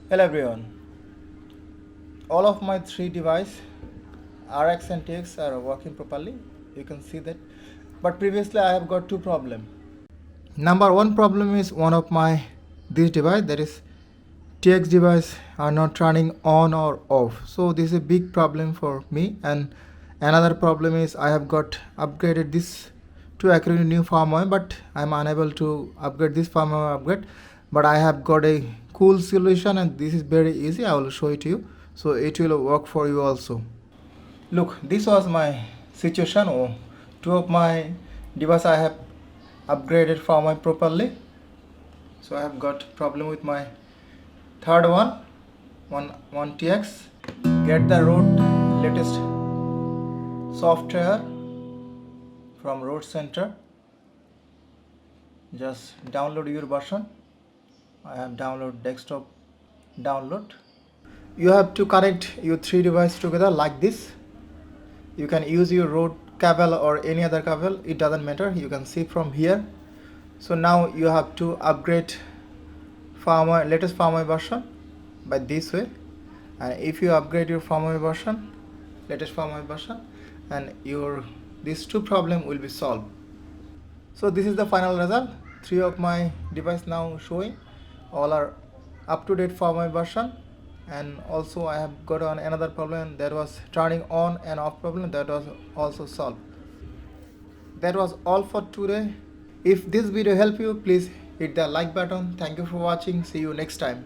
Hello everyone. All of my three devices, RX and TX, are working properly. You can see that. But previously I have got two problems. Number one problem is one of my this device, that is TX device, are not turning on or off. So this is a big problem for me. And another problem is I have got upgraded this to accurate new firmware, but I'm unable to upgrade this firmware upgrade. But I have got a cool solution, and this is very easy. I will show it to you, so it will work for you also. Look, this was my situation. Oh, two of my device I have upgraded firmware properly. So I have got problem with my third one TX. Get the root latest software from root center. Just download your version. I have download desktop download. You have to connect your three devices together like this. You can use your root cable or any other cable, it doesn't matter. You can see from here. So now you have to upgrade firmware, latest firmware version by this way. And if you upgrade your firmware version, latest firmware version, and your these two problem will be solved. So this is the final result. Three of my device now showing all are up to date firmware version. And also I have got on another problem that was turning on and off problem, that was also solved. That was all for today. If this video helped you, please hit the like button. Thank you for watching. See you next time.